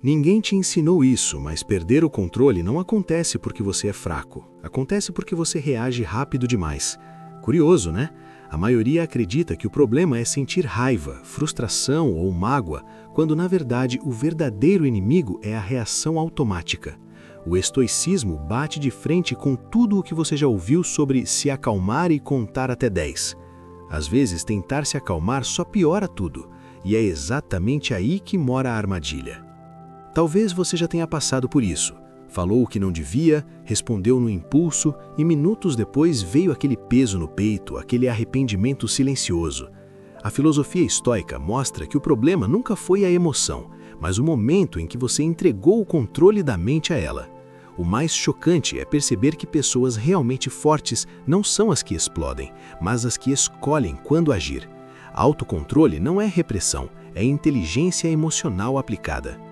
Ninguém te ensinou isso, mas perder o controle não acontece porque você é fraco. Acontece porque você reage rápido demais. Curioso, né? A maioria acredita que o problema é sentir raiva, frustração ou mágoa, quando na verdade o verdadeiro inimigo é a reação automática. O estoicismo bate de frente com tudo o que você já ouviu sobre se acalmar e contar até 10. Às vezes, tentar se acalmar só piora tudo, e é exatamente aí que mora a armadilha. Talvez você já tenha passado por isso. Falou o que não devia, respondeu no impulso e minutos depois veio aquele peso no peito, aquele arrependimento silencioso. A filosofia estoica mostra que o problema nunca foi a emoção, mas o momento em que você entregou o controle da mente a ela. O mais chocante é perceber que pessoas realmente fortes não são as que explodem, mas as que escolhem quando agir. Autocontrole não é repressão, é inteligência emocional aplicada.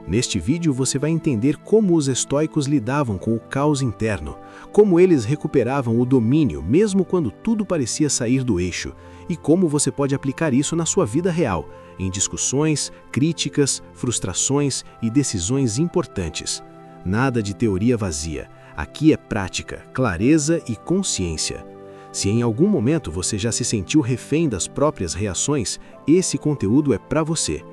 Neste vídeo você vai entender como os estoicos lidavam com o caos interno, como eles recuperavam o domínio mesmo quando tudo parecia sair do eixo, e como você pode aplicar isso na sua vida real, em discussões, críticas, frustrações e decisões importantes. Nada de teoria vazia, aqui é prática, clareza e consciência. Se em algum momento você já se sentiu refém das próprias reações, esse conteúdo é para você.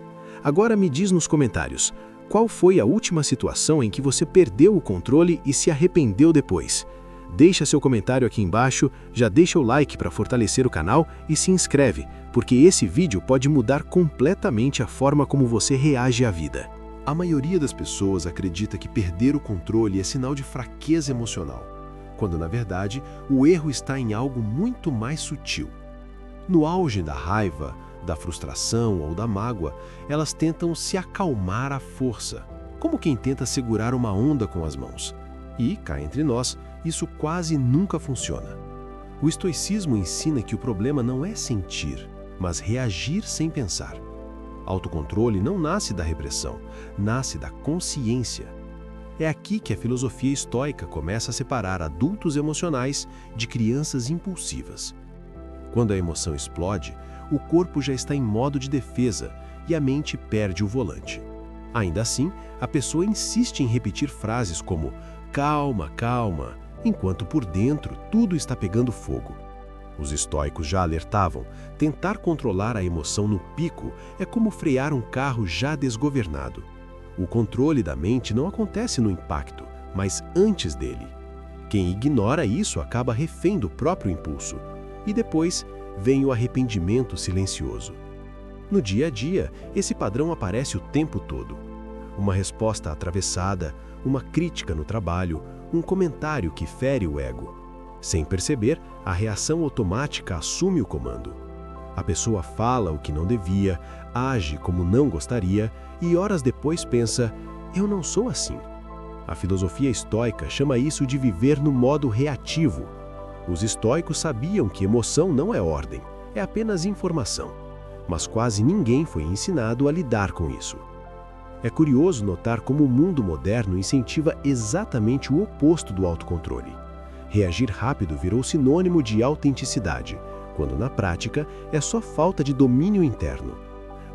Agora me diz nos comentários, qual foi a última situação em que você perdeu o controle e se arrependeu depois? Deixa seu comentário aqui embaixo, já deixa o like para fortalecer o canal e se inscreve, porque esse vídeo pode mudar completamente a forma como você reage à vida. A maioria das pessoas acredita que perder o controle é sinal de fraqueza emocional, quando na verdade o erro está em algo muito mais sutil. No auge da raiva, da frustração ou da mágoa, elas tentam se acalmar à força, como quem tenta segurar uma onda com as mãos. E, cá entre nós, isso quase nunca funciona. O estoicismo ensina que o problema não é sentir, mas reagir sem pensar. Autocontrole não nasce da repressão, nasce da consciência. É aqui que a filosofia estoica começa a separar adultos emocionais de crianças impulsivas. Quando a emoção explode, o corpo já está em modo de defesa e a mente perde o volante. Ainda assim, a pessoa insiste em repetir frases como "calma, calma", enquanto por dentro tudo está pegando fogo. Os estoicos já alertavam, tentar controlar a emoção no pico é como frear um carro já desgovernado. O controle da mente não acontece no impacto, mas antes dele. Quem ignora isso acaba refém do próprio impulso. E depois vem o arrependimento silencioso. No dia a dia, esse padrão aparece o tempo todo. Uma resposta atravessada, uma crítica no trabalho, um comentário que fere o ego. Sem perceber, a reação automática assume o comando. A pessoa fala o que não devia, age como não gostaria e horas depois pensa, eu não sou assim. A filosofia estoica chama isso de viver no modo reativo. Os estoicos sabiam que emoção não é ordem, é apenas informação. Mas quase ninguém foi ensinado a lidar com isso. É curioso notar como o mundo moderno incentiva exatamente o oposto do autocontrole. Reagir rápido virou sinônimo de autenticidade, quando na prática é só falta de domínio interno.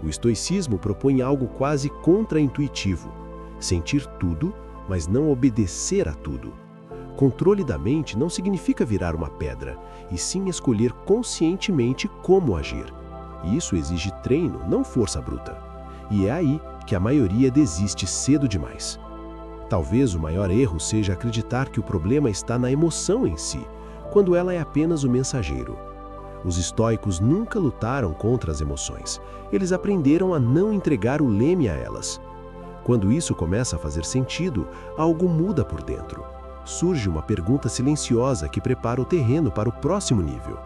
O estoicismo propõe algo quase contra-intuitivo: sentir tudo, mas não obedecer a tudo. Controle da mente não significa virar uma pedra, e sim escolher conscientemente como agir. E isso exige treino, não força bruta. E é aí que a maioria desiste cedo demais. Talvez o maior erro seja acreditar que o problema está na emoção em si, quando ela é apenas o mensageiro. Os estoicos nunca lutaram contra as emoções. Eles aprenderam a não entregar o leme a elas. Quando isso começa a fazer sentido, algo muda por dentro. Surge uma pergunta silenciosa que prepara o terreno para o próximo nível.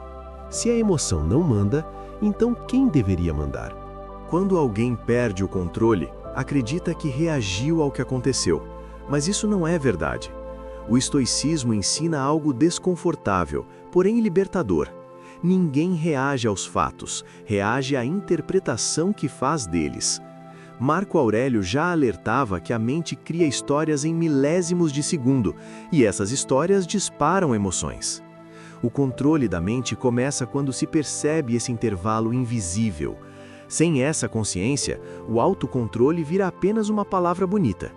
Se a emoção não manda, então quem deveria mandar? Quando alguém perde o controle, acredita que reagiu ao que aconteceu. Mas isso não é verdade. O estoicismo ensina algo desconfortável, porém libertador. Ninguém reage aos fatos, reage à interpretação que faz deles. Marco Aurélio já alertava que a mente cria histórias em milésimos de segundo, e essas histórias disparam emoções. O controle da mente começa quando se percebe esse intervalo invisível. Sem essa consciência, o autocontrole vira apenas uma palavra bonita.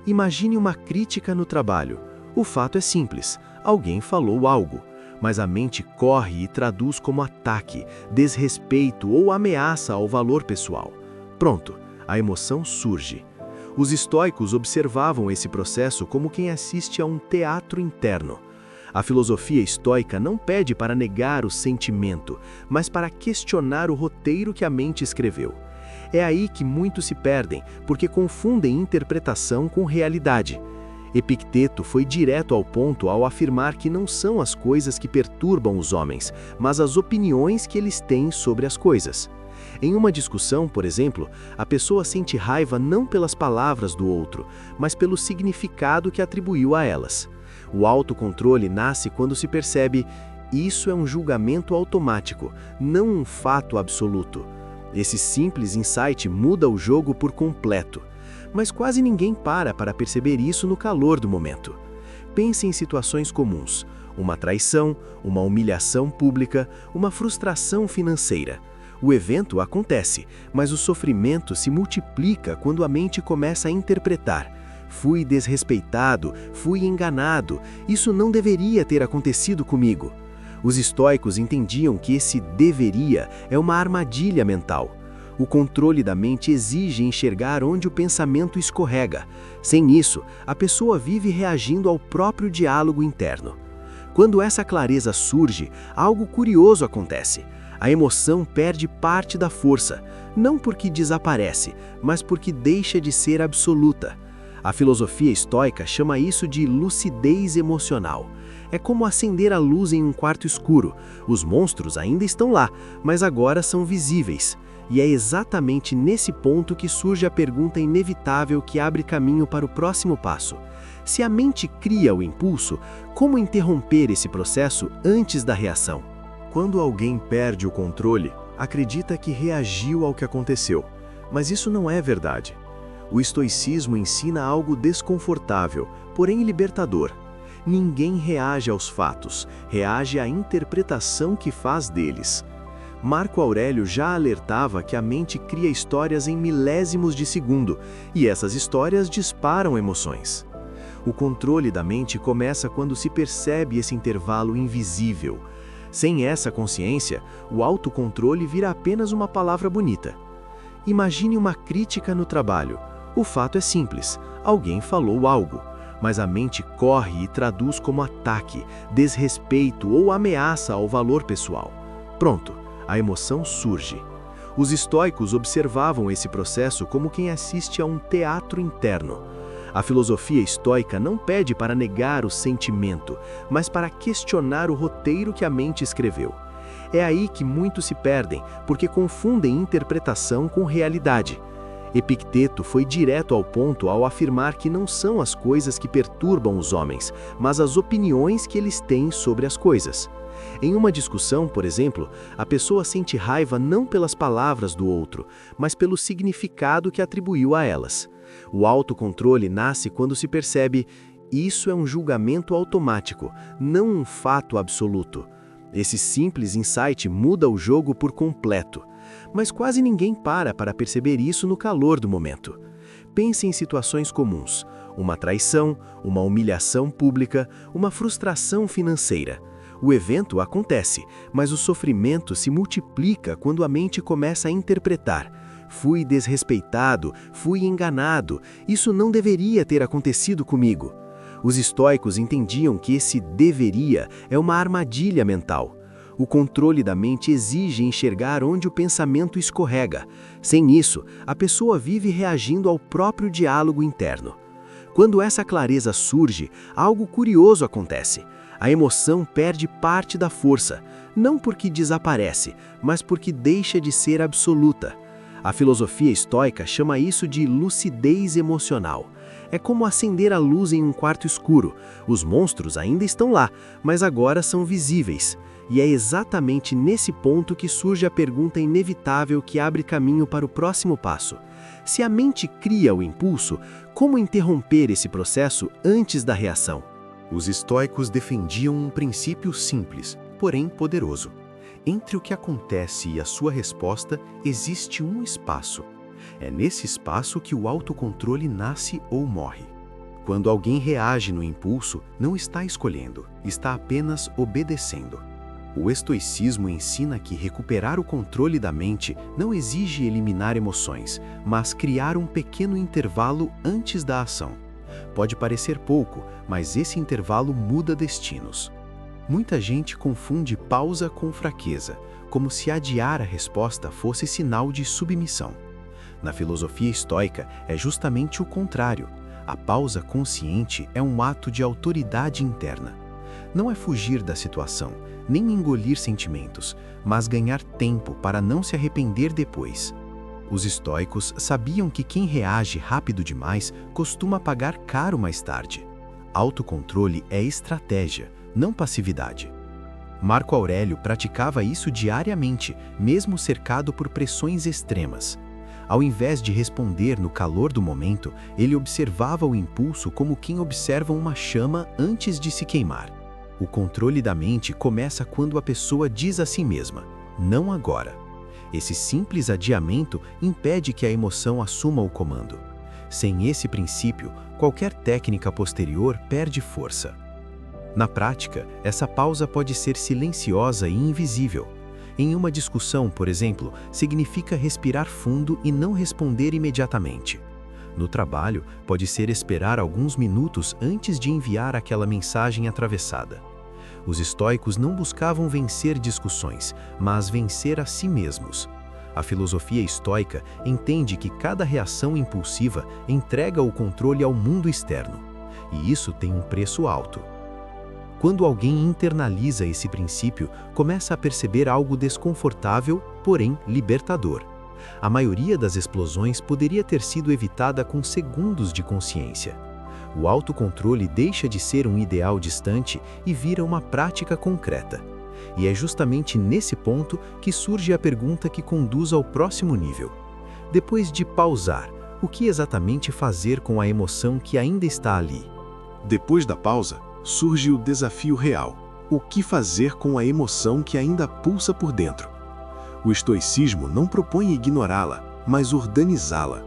Imagine uma crítica no trabalho. O fato é simples, alguém falou algo, mas a mente corre e traduz como ataque, desrespeito ou ameaça ao valor pessoal. Pronto, a emoção surge. Os estoicos observavam esse processo como quem assiste a um teatro interno. A filosofia estoica não pede para negar o sentimento, mas para questionar o roteiro que a mente escreveu. É aí que muitos se perdem, porque confundem interpretação com realidade. Epicteto foi direto ao ponto ao afirmar que não são as coisas que perturbam os homens, mas as opiniões que eles têm sobre as coisas. Em uma discussão, por exemplo, a pessoa sente raiva não pelas palavras do outro, mas pelo significado que atribuiu a elas. O autocontrole nasce quando se percebe: isso é um julgamento automático, não um fato absoluto. Esse simples insight muda o jogo por completo. Mas quase ninguém para perceber isso no calor do momento. Pense em situações comuns: uma traição, uma humilhação pública, uma frustração financeira. O evento acontece, mas o sofrimento se multiplica quando a mente começa a interpretar. Fui desrespeitado, fui enganado, isso não deveria ter acontecido comigo. Os estoicos entendiam que esse deveria é uma armadilha mental. O controle da mente exige enxergar onde o pensamento escorrega. Sem isso, a pessoa vive reagindo ao próprio diálogo interno. Quando essa clareza surge, algo curioso acontece. A emoção perde parte da força, não porque desaparece, mas porque deixa de ser absoluta. A filosofia estoica chama isso de lucidez emocional. É como acender a luz em um quarto escuro. Os monstros ainda estão lá, mas agora são visíveis. E é exatamente nesse ponto que surge a pergunta inevitável que abre caminho para o próximo passo. Se a mente cria o impulso, como interromper esse processo antes da reação? Quando alguém perde o controle, acredita que reagiu ao que aconteceu. Mas isso não é verdade. O estoicismo ensina algo desconfortável, porém libertador. Ninguém reage aos fatos, reage à interpretação que faz deles. Marco Aurélio já alertava que a mente cria histórias em milésimos de segundo, e essas histórias disparam emoções. O controle da mente começa quando se percebe esse intervalo invisível. Sem essa consciência, o autocontrole vira apenas uma palavra bonita. Imagine uma crítica no trabalho. O fato é simples, alguém falou algo, mas a mente corre e traduz como ataque, desrespeito ou ameaça ao valor pessoal. Pronto, a emoção surge. Os estoicos observavam esse processo como quem assiste a um teatro interno. A filosofia estoica não pede para negar o sentimento, mas para questionar o roteiro que a mente escreveu. É aí que muitos se perdem, porque confundem interpretação com realidade. Epicteto foi direto ao ponto ao afirmar que não são as coisas que perturbam os homens, mas as opiniões que eles têm sobre as coisas. Em uma discussão, por exemplo, a pessoa sente raiva não pelas palavras do outro, mas pelo significado que atribuiu a elas. O autocontrole nasce quando se percebe: isso é um julgamento automático, não um fato absoluto. Esse simples insight muda o jogo por completo. Mas quase ninguém para perceber isso no calor do momento. Pense em situações comuns: uma traição, uma humilhação pública, uma frustração financeira. O evento acontece, mas o sofrimento se multiplica quando a mente começa a interpretar. Fui desrespeitado, fui enganado, isso não deveria ter acontecido comigo. Os estoicos entendiam que esse deveria é uma armadilha mental. O controle da mente exige enxergar onde o pensamento escorrega. Sem isso, a pessoa vive reagindo ao próprio diálogo interno. Quando essa clareza surge, algo curioso acontece. A emoção perde parte da força, não porque desaparece, mas porque deixa de ser absoluta. A filosofia estoica chama isso de lucidez emocional. É como acender a luz em um quarto escuro. Os monstros ainda estão lá, mas agora são visíveis. E é exatamente nesse ponto que surge a pergunta inevitável que abre caminho para o próximo passo. Se a mente cria o impulso, como interromper esse processo antes da reação? Os estoicos defendiam um princípio simples, porém poderoso. Entre o que acontece e a sua resposta existe um espaço. É nesse espaço que o autocontrole nasce ou morre. Quando alguém reage no impulso, não está escolhendo, está apenas obedecendo. O estoicismo ensina que recuperar o controle da mente não exige eliminar emoções, mas criar um pequeno intervalo antes da ação. Pode parecer pouco, mas esse intervalo muda destinos. Muita gente confunde pausa com fraqueza, como se adiar a resposta fosse sinal de submissão. Na filosofia estoica, é justamente o contrário. A pausa consciente é um ato de autoridade interna. Não é fugir da situação, nem engolir sentimentos, mas ganhar tempo para não se arrepender depois. Os estoicos sabiam que quem reage rápido demais costuma pagar caro mais tarde. Autocontrole é estratégia, não passividade. Marco Aurélio praticava isso diariamente, mesmo cercado por pressões extremas. Ao invés de responder no calor do momento, ele observava o impulso como quem observa uma chama antes de se queimar. O controle da mente começa quando a pessoa diz a si mesma, não agora. Esse simples adiamento impede que a emoção assuma o comando. Sem esse princípio, qualquer técnica posterior perde força. Na prática, essa pausa pode ser silenciosa e invisível. Em uma discussão, por exemplo, significa respirar fundo e não responder imediatamente. No trabalho, pode ser esperar alguns minutos antes de enviar aquela mensagem atravessada. Os estoicos não buscavam vencer discussões, mas vencer a si mesmos. A filosofia estoica entende que cada reação impulsiva entrega o controle ao mundo externo, e isso tem um preço alto. Quando alguém internaliza esse princípio, começa a perceber algo desconfortável, porém libertador. A maioria das explosões poderia ter sido evitada com segundos de consciência. O autocontrole deixa de ser um ideal distante e vira uma prática concreta. E é justamente nesse ponto que surge a pergunta que conduz ao próximo nível. Depois de pausar, o que exatamente fazer com a emoção que ainda está ali? Depois da pausa, surge o desafio real. O que fazer com a emoção que ainda pulsa por dentro? O estoicismo não propõe ignorá-la, mas organizá-la.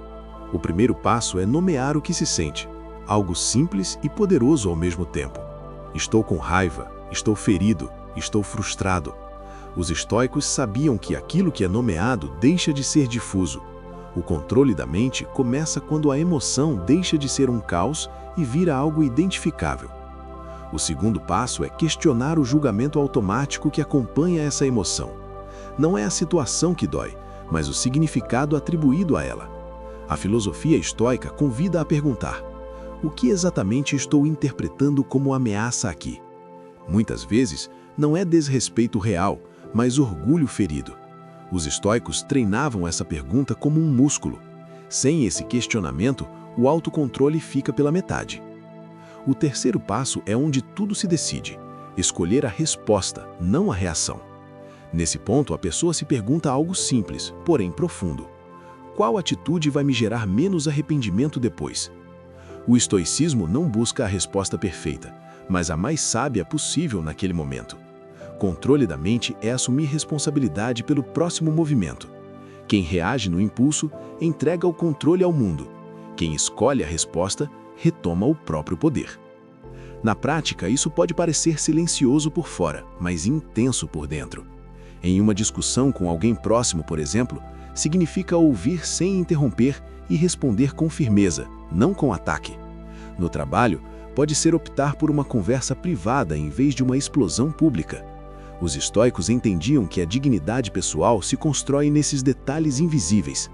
O primeiro passo é nomear o que se sente, algo simples e poderoso ao mesmo tempo. Estou com raiva, estou ferido, estou frustrado. Os estoicos sabiam que aquilo que é nomeado deixa de ser difuso. O controle da mente começa quando a emoção deixa de ser um caos e vira algo identificável. O segundo passo é questionar o julgamento automático que acompanha essa emoção. Não é a situação que dói, mas o significado atribuído a ela. A filosofia estoica convida a perguntar: o que exatamente estou interpretando como ameaça aqui? Muitas vezes, não é desrespeito real, mas orgulho ferido. Os estoicos treinavam essa pergunta como um músculo. Sem esse questionamento, o autocontrole fica pela metade. O terceiro passo é onde tudo se decide: escolher a resposta, não a reação. Nesse ponto, a pessoa se pergunta algo simples, porém profundo: qual atitude vai me gerar menos arrependimento depois? O estoicismo não busca a resposta perfeita, mas a mais sábia possível naquele momento. Controle da mente é assumir responsabilidade pelo próximo movimento. Quem reage no impulso, entrega o controle ao mundo. Quem escolhe a resposta, retoma o próprio poder. Na prática, isso pode parecer silencioso por fora, mas intenso por dentro. Em uma discussão com alguém próximo, por exemplo, significa ouvir sem interromper e responder com firmeza, não com ataque. No trabalho, pode ser optar por uma conversa privada em vez de uma explosão pública. Os estoicos entendiam que a dignidade pessoal se constrói nesses detalhes invisíveis.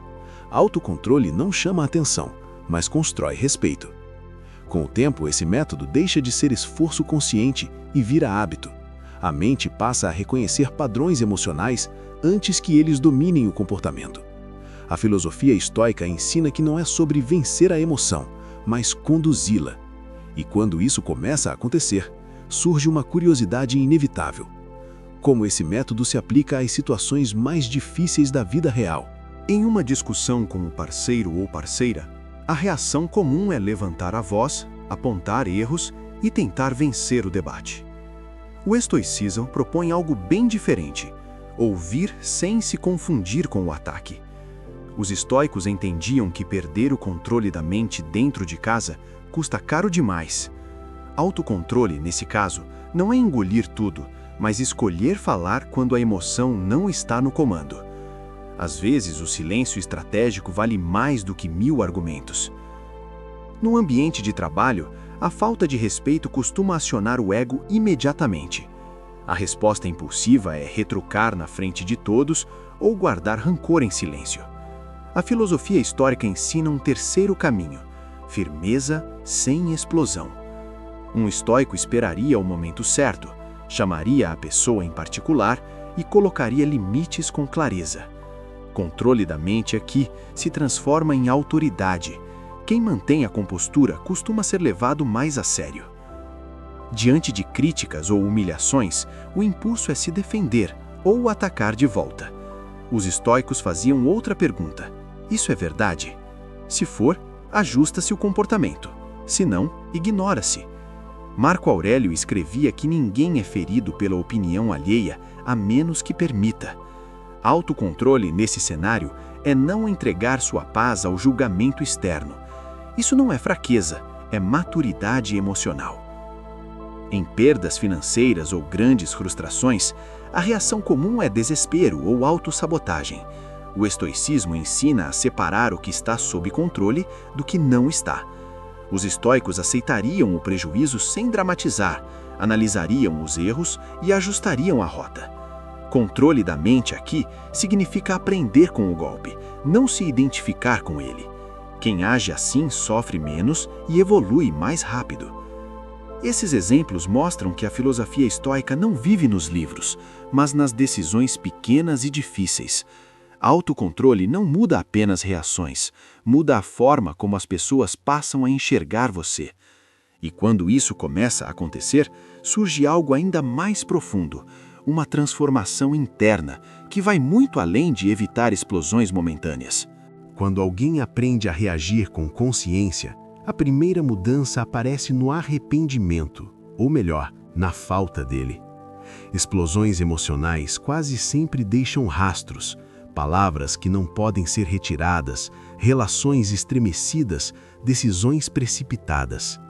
Autocontrole não chama atenção, mas constrói respeito. Com o tempo, esse método deixa de ser esforço consciente e vira hábito. A mente passa a reconhecer padrões emocionais antes que eles dominem o comportamento. A filosofia estoica ensina que não é sobre vencer a emoção, mas conduzi-la. E quando isso começa a acontecer, surge uma curiosidade inevitável: como esse método se aplica às situações mais difíceis da vida real. Em uma discussão com um parceiro ou parceira, a reação comum é levantar a voz, apontar erros e tentar vencer o debate. O estoicismo propõe algo bem diferente. ouvir sem se confundir com o ataque. Os estoicos entendiam que perder o controle da mente dentro de casa custa caro demais. Autocontrole, nesse caso, não é engolir tudo, mas escolher falar quando a emoção não está no comando. Às vezes, o silêncio estratégico vale mais do que 1000 argumentos. No ambiente de trabalho, a falta de respeito costuma acionar o ego imediatamente. A resposta impulsiva é retrucar na frente de todos ou guardar rancor em silêncio. A filosofia histórica ensina um terceiro caminho: firmeza sem explosão. Um estoico esperaria o momento certo, chamaria a pessoa em particular e colocaria limites com clareza. Controle da mente aqui se transforma em autoridade. Quem mantém a compostura costuma ser levado mais a sério. Diante de críticas ou humilhações, o impulso é se defender ou atacar de volta. Os estoicos faziam outra pergunta: isso é verdade? Se for, ajusta-se o comportamento. Se não, ignora-se. Marco Aurélio escrevia que ninguém é ferido pela opinião alheia a menos que permita. Autocontrole nesse cenário é não entregar sua paz ao julgamento externo. Isso não é fraqueza, é maturidade emocional. Em perdas financeiras ou grandes frustrações, a reação comum é desespero ou autossabotagem. O estoicismo ensina a separar o que está sob controle do que não está. Os estoicos aceitariam o prejuízo sem dramatizar, analisariam os erros e ajustariam a rota. Controle da mente aqui significa aprender com o golpe, não se identificar com ele. Quem age assim sofre menos e evolui mais rápido. Esses exemplos mostram que a filosofia estoica não vive nos livros, mas nas decisões pequenas e difíceis. Autocontrole não muda apenas reações, muda a forma como as pessoas passam a enxergar você. E quando isso começa a acontecer, surge algo ainda mais profundo, uma transformação interna que vai muito além de evitar explosões momentâneas. Quando alguém aprende a reagir com consciência, a primeira mudança aparece no arrependimento, ou melhor, na falta dele. Explosões emocionais quase sempre deixam rastros, palavras que não podem ser retiradas, relações estremecidas, decisões precipitadas.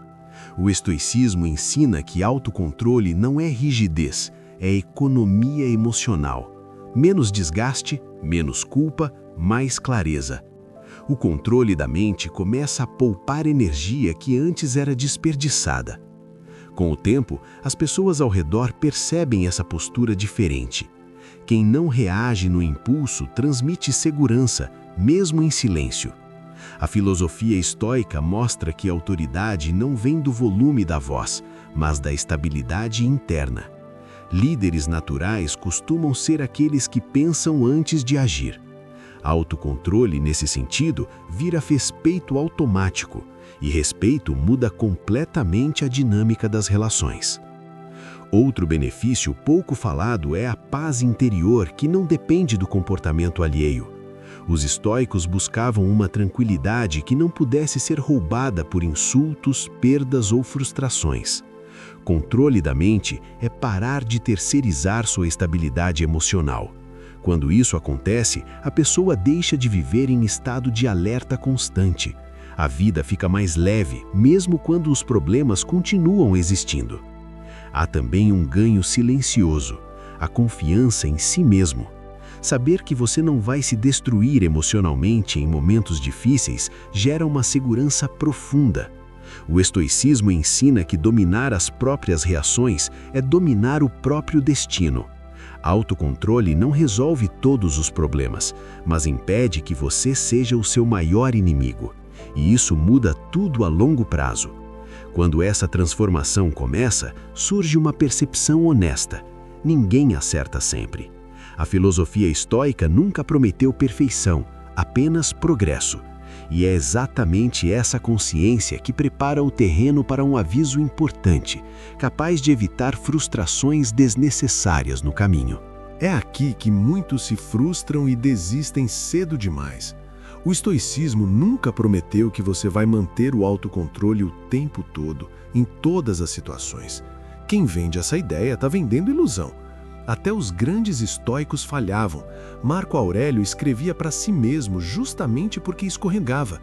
O estoicismo ensina que autocontrole não é rigidez, é economia emocional. Menos desgaste, menos culpa, mais clareza. O controle da mente começa a poupar energia que antes era desperdiçada. Com o tempo, as pessoas ao redor percebem essa postura diferente. Quem não reage no impulso transmite segurança, mesmo em silêncio. A filosofia estoica mostra que a autoridade não vem do volume da voz, mas da estabilidade interna. Líderes naturais costumam ser aqueles que pensam antes de agir. Autocontrole, nesse sentido, vira respeito automático, e respeito muda completamente a dinâmica das relações. Outro benefício pouco falado é a paz interior que não depende do comportamento alheio. Os estoicos buscavam uma tranquilidade que não pudesse ser roubada por insultos, perdas ou frustrações. Controle da mente é parar de terceirizar sua estabilidade emocional. Quando isso acontece, a pessoa deixa de viver em estado de alerta constante. A vida fica mais leve, mesmo quando os problemas continuam existindo. Há também um ganho silencioso, a confiança em si mesmo. Saber que você não vai se destruir emocionalmente em momentos difíceis gera uma segurança profunda. O estoicismo ensina que dominar as próprias reações é dominar o próprio destino. Autocontrole não resolve todos os problemas, mas impede que você seja o seu maior inimigo. E isso muda tudo a longo prazo. Quando essa transformação começa, surge uma percepção honesta. Ninguém acerta sempre. A filosofia estoica nunca prometeu perfeição, apenas progresso. E é exatamente essa consciência que prepara o terreno para um aviso importante, capaz de evitar frustrações desnecessárias no caminho. É aqui que muitos se frustram e desistem cedo demais. O estoicismo nunca prometeu que você vai manter o autocontrole o tempo todo, em todas as situações. Quem vende essa ideia está vendendo ilusão. Até os grandes estoicos falhavam. Marco Aurélio escrevia para si mesmo justamente porque escorregava.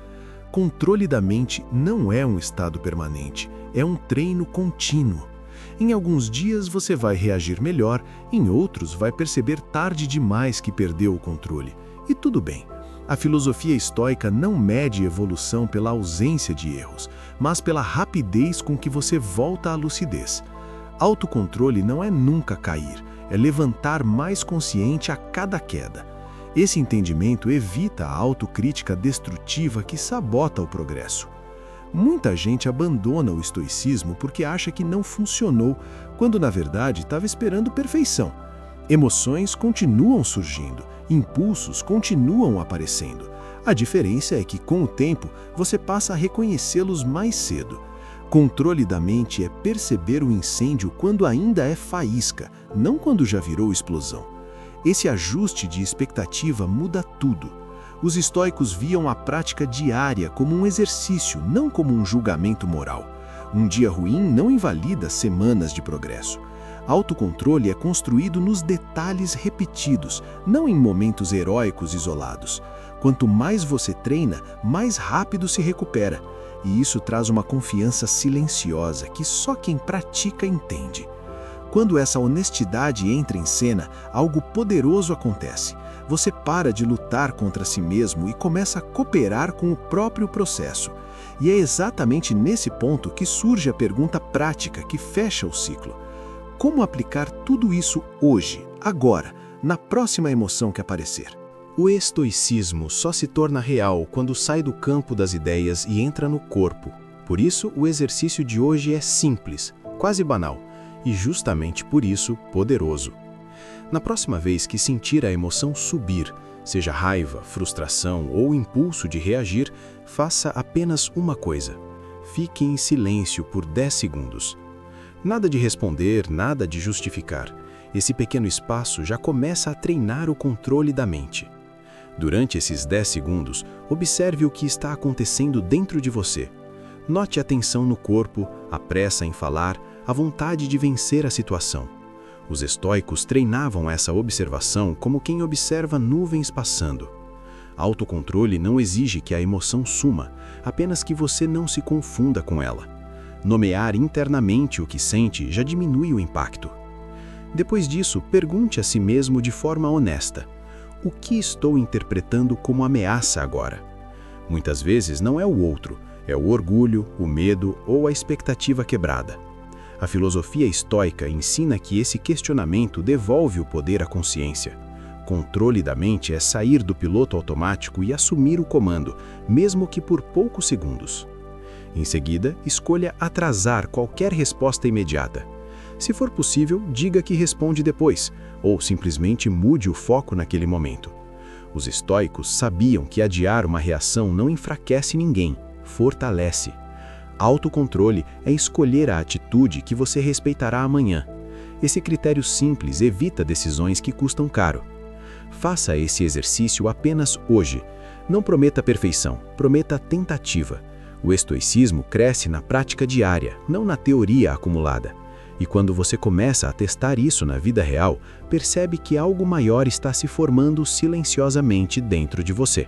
Controle da mente não é um estado permanente, é um treino contínuo. Em alguns dias você vai reagir melhor, em outros vai perceber tarde demais que perdeu o controle. E tudo bem. A filosofia estoica não mede evolução pela ausência de erros, mas pela rapidez com que você volta à lucidez. Autocontrole não é nunca cair, é levantar mais consciente a cada queda. Esse entendimento evita a autocrítica destrutiva que sabota o progresso. Muita gente abandona o estoicismo porque acha que não funcionou, quando na verdade estava esperando perfeição. Emoções continuam surgindo, impulsos continuam aparecendo. A diferença é que, com o tempo, você passa a reconhecê-los mais cedo. Controle da mente é perceber o incêndio quando ainda é faísca, não quando já virou explosão. Esse ajuste de expectativa muda tudo. Os estoicos viam a prática diária como um exercício, não como um julgamento moral. Um dia ruim não invalida semanas de progresso. Autocontrole é construído nos detalhes repetidos, não em momentos heróicos isolados. Quanto mais você treina, mais rápido se recupera. E isso traz uma confiança silenciosa que só quem pratica entende. Quando essa honestidade entra em cena, algo poderoso acontece. Você para de lutar contra si mesmo e começa a cooperar com o próprio processo. E é exatamente nesse ponto que surge a pergunta prática que fecha o ciclo. Como aplicar tudo isso hoje, agora, na próxima emoção que aparecer? O estoicismo só se torna real quando sai do campo das ideias e entra no corpo. Por isso, o exercício de hoje é simples, quase banal, e justamente por isso poderoso. Na próxima vez que sentir a emoção subir, seja raiva, frustração ou impulso de reagir, faça apenas uma coisa. Fique em silêncio por 10 segundos. Nada de responder, nada de justificar. Esse pequeno espaço já começa a treinar o controle da mente. Durante esses 10 segundos, observe o que está acontecendo dentro de você. Note a tensão no corpo, a pressa em falar, a vontade de vencer a situação. Os estoicos treinavam essa observação como quem observa nuvens passando. Autocontrole não exige que a emoção suma, apenas que você não se confunda com ela. Nomear internamente o que sente já diminui o impacto. Depois disso, pergunte a si mesmo de forma honesta: o que estou interpretando como ameaça agora? Muitas vezes não é o outro, é o orgulho, o medo ou a expectativa quebrada. A filosofia estoica ensina que esse questionamento devolve o poder à consciência. Controle da mente é sair do piloto automático e assumir o comando, mesmo que por poucos segundos. Em seguida, escolha atrasar qualquer resposta imediata. Se for possível, diga que responde depois, ou simplesmente mude o foco naquele momento. Os estoicos sabiam que adiar uma reação não enfraquece ninguém, fortalece. Autocontrole é escolher a atitude que você respeitará amanhã. Esse critério simples evita decisões que custam caro. Faça esse exercício apenas hoje. Não prometa perfeição, prometa tentativa. O estoicismo cresce na prática diária, não na teoria acumulada. E quando você começa a testar isso na vida real, percebe que algo maior está se formando silenciosamente dentro de você.